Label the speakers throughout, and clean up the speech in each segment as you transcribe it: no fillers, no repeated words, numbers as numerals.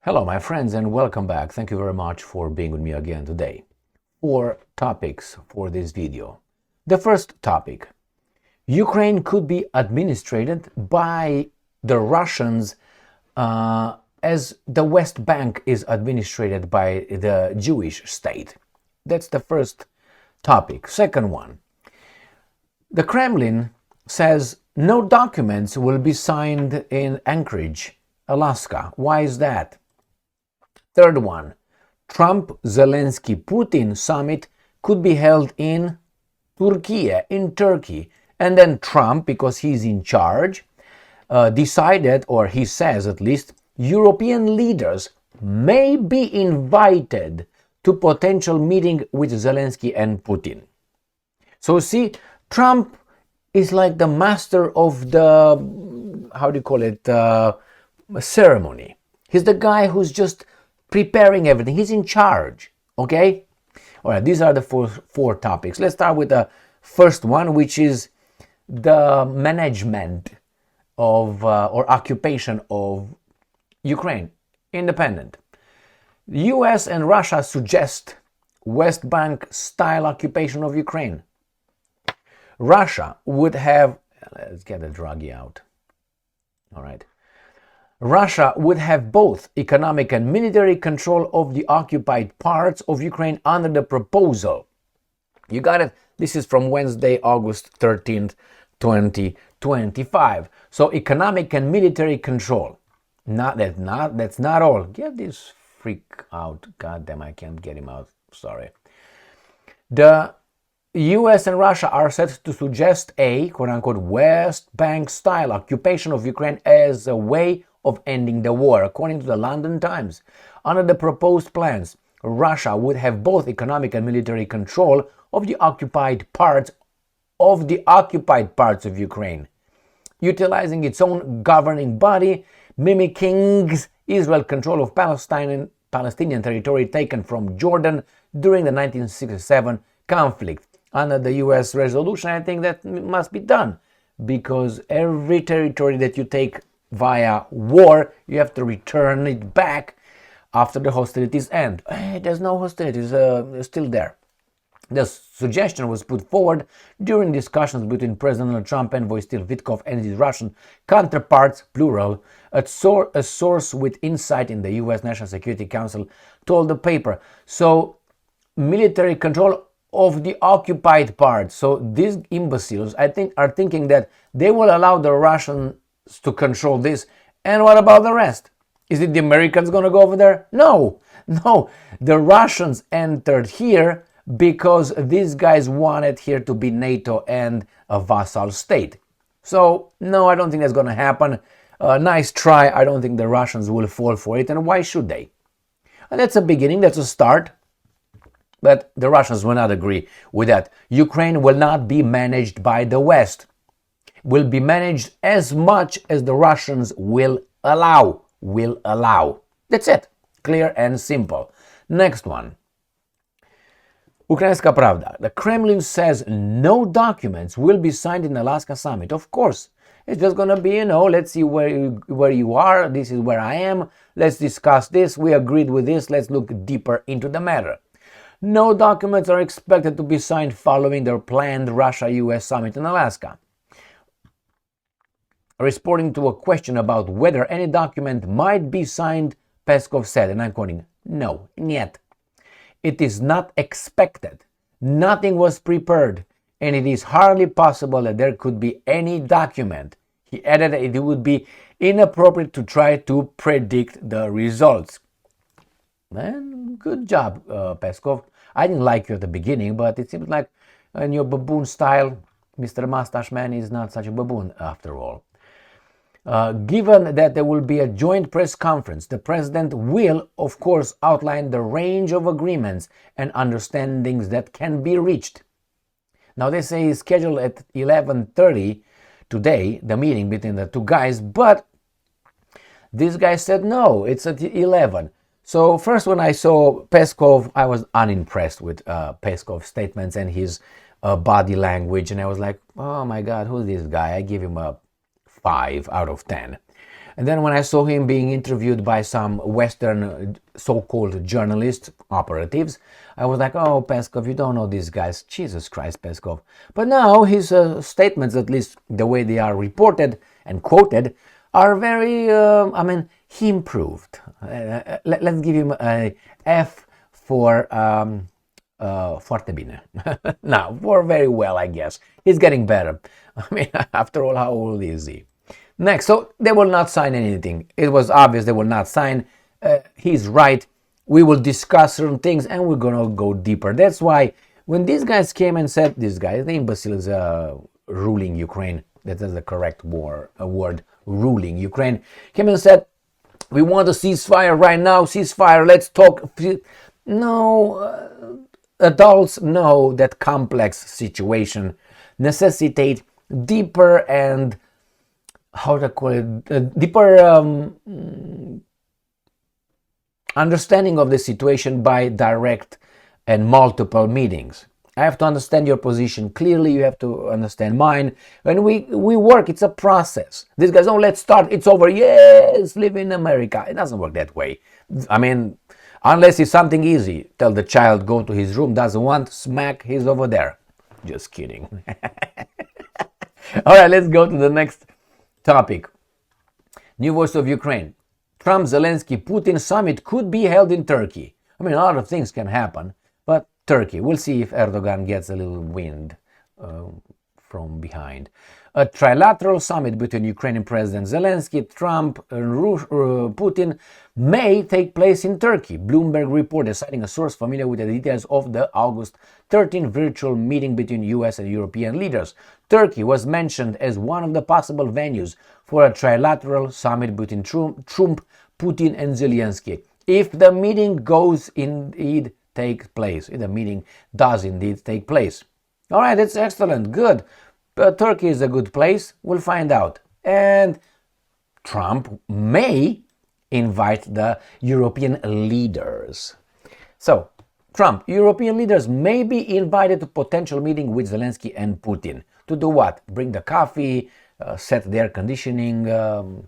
Speaker 1: Hello, my friends, and welcome back. Thank you very much for being with me again today. 4 topics for this video. The first topic: Ukraine could be administered by the Russians as the West Bank is administered by the Jewish state. That's the first topic. Second one: the Kremlin says no documents will be signed in Anchorage, Alaska. Why is that? Third one: Trump-Zelenskyy Putin summit could be held in Turkey. And then Trump, because he's in charge, decided, or he says at least, European leaders may be invited to potential meeting with Zelenskyy and Putin. So see, Trump is like the master of the, ceremony. He's the guy who's just preparing everything. He's in charge, okay? All right, these are the four topics. Let's start with the first one, which is the management of or occupation of Ukraine, independent. The US and Russia suggest West Bank style occupation of Ukraine. Russia would have, let's get the druggie out. All right. Russia would have both economic and military control of the occupied parts of Ukraine under the proposal. You got it? This is from Wednesday, August 13th, 2025. So economic and military control. That's not all. Get this freak out. God damn, I can't get him out. Sorry. The US and Russia are set to suggest a quote-unquote West Bank style occupation of Ukraine as a way of ending the war. According to the London Times, under the proposed plans, Russia would have both economic and military control of the occupied parts of Ukraine, utilizing its own governing body, mimicking Israel's control of Palestinian territory taken from Jordan during the 1967 conflict. Under the US resolution, I think that must be done, because every territory that you take via war, you have to return it back after the hostilities end. There's no hostilities, still there. The suggestion was put forward during discussions between President Trump and envoy Steve Witkoff and his Russian counterparts, plural. A source with insight in the US National Security Council told the paper. So, military control of the occupied parts. So these imbeciles, I think, are thinking that they will allow the Russians to control this. And what about the rest? Is it the Americans going to go over there? No. The Russians entered here because these guys wanted here to be NATO and a vassal state. So, no, I don't think that's going to happen. Nice try. I don't think the Russians will fall for it. And why should they? And that's a beginning. That's a start. But the Russians will not agree with that. Ukraine will not be managed by the West. Will be managed as much as the Russians will allow. That's it. Clear and simple. Next one. Ukrainska Pravda. The Kremlin says no documents will be signed in the Alaska summit. Of course. It's just going to be, let's see where you are. This is where I am. Let's discuss this. We agreed with this. Let's look deeper into the matter. No documents are expected to be signed following their planned Russia-US summit in Alaska. Responding to a question about whether any document might be signed, Peskov said, and I'm quoting, "No, niet. It is not expected. Nothing was prepared, and it is hardly possible that there could be any document." He added that it would be inappropriate to try to predict the results. Man, good job, Peskov. I didn't like you at the beginning, but it seems like in your baboon style, Mr. Mustache Man is not such a baboon after all. Given that there will be a joint press conference, the president will, of course, outline the range of agreements and understandings that can be reached. Now, they say it's scheduled at 11:30 today, the meeting between the two guys, but this guy said no, it's at 11. So first, when I saw Peskov, I was unimpressed with Peskov's statements and his body language, and I was like, oh my God, who's this guy? I give him a 5 out of 10. And then when I saw him being interviewed by some Western so-called journalists, operatives, I was like, oh, Peskov, you don't know these guys. Jesus Christ, Peskov. But now his statements, at least the way they are reported and quoted, are very, he improved. Let's give him a F for foarte bine. Now, for very well, I guess. He's getting better. I mean, after all, how old is he? Next, so they will not sign anything. It was obvious they will not sign. He's right. We will discuss certain things and we're going to go deeper. That's why when these guys came and said, these guys, the imbeciles ruling Ukraine, that is the correct word, ruling Ukraine, came and said, we want a ceasefire right now, ceasefire, let's talk. No, adults know that complex situation necessitate deeper and deeper understanding of the situation by direct and multiple meetings. I have to understand your position clearly, you have to understand mine. When we work, it's a process. These guys, oh, let's start, it's over, yes, live in America. It doesn't work that way. I mean, unless it's something easy. Tell the child, go to his room, doesn't want, smack, he's over there. Just kidding. All right, let's go to the next topic. New voice of Ukraine. Trump-Zelenskyy Putin summit could be held in Turkey. I mean, a lot of things can happen, but Turkey. We'll see if Erdogan gets a little wind from behind. A trilateral summit between Ukrainian President Zelenskyy, Trump, and Putin may take place in Turkey. Bloomberg reported, citing a source familiar with the details of the August 13 virtual meeting between US and European leaders. Turkey was mentioned as one of the possible venues for a trilateral summit between Trump, Putin, and Zelenskyy. If the meeting does indeed take place. All right, that's excellent, good. Turkey is a good place, we'll find out. And Trump may invite the European leaders. So, Trump, European leaders may be invited to potential meeting with Zelenskyy and Putin. To do what? Bring the coffee, set the air conditioning, and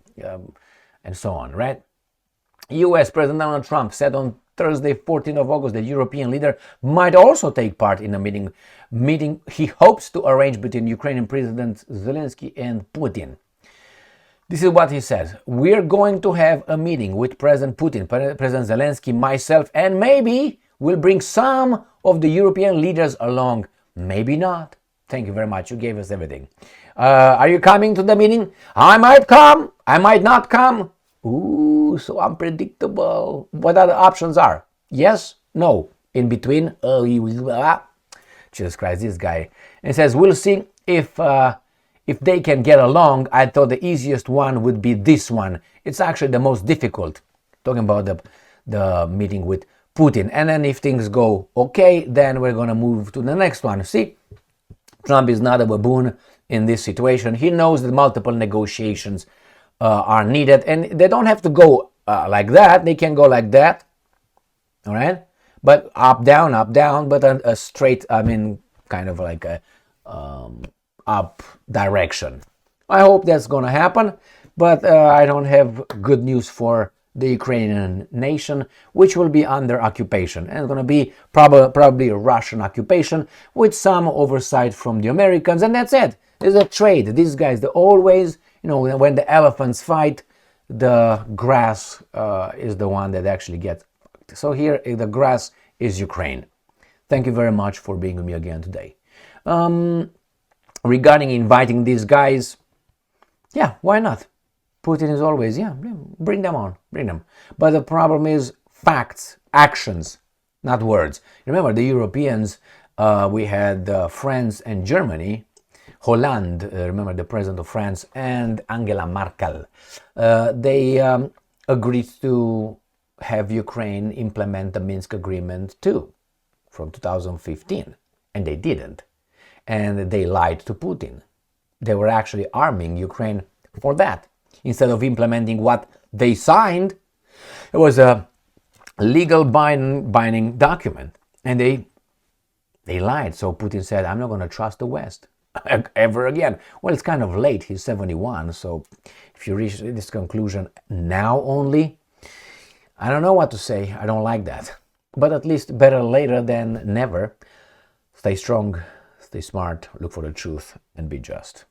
Speaker 1: so on, right? US President Donald Trump said on Thursday, 14th of August, the European leader might also take part in a meeting he hopes to arrange between Ukrainian President Zelenskyy and Putin. This is what he says. We're going to have a meeting with President Putin, President Zelenskyy, myself, and maybe we'll bring some of the European leaders along. Maybe not. Thank you very much. You gave us everything. Are you coming to the meeting? I might come. I might not come. Ooh, so unpredictable. What other options are? Yes? No? In between? Jesus Christ, this guy. And it says, we'll see if they can get along. I thought the easiest one would be this one. It's actually the most difficult. Talking about the meeting with Putin. And then if things go okay, then we're going to move to the next one. See? Trump is not a baboon in this situation. He knows that multiple negotiations are needed, and they don't have to go like that. They can go like that, all right? But up, down, but a straight, kind of like a up direction. I hope that's going to happen, but I don't have good news for the Ukrainian nation, which will be under occupation. And it's going to be probably a Russian occupation with some oversight from the Americans, and that's it. It's a trade. These guys, they always, when the elephants fight, the grass is the one that actually gets fucked. So here, the grass is Ukraine. Thank you very much for being with me again today. Regarding inviting these guys, yeah, why not? Putin is always, bring them on, bring them. But the problem is facts, actions, not words. Remember, the Europeans, we had France and Germany, Hollande, remember the president of France, and Angela Merkel. They agreed to have Ukraine implement the Minsk agreement too, from 2015, and they didn't. And they lied to Putin. They were actually arming Ukraine for that. Instead of implementing what they signed, it was a legal binding document. And they lied. So Putin said, I'm not going to trust the West. ever again. Well, it's kind of late. He's 71, so if you reach this conclusion now only, I don't know what to say. I don't like that. But at least better later than never. Stay strong, stay smart, look for the truth, and be just.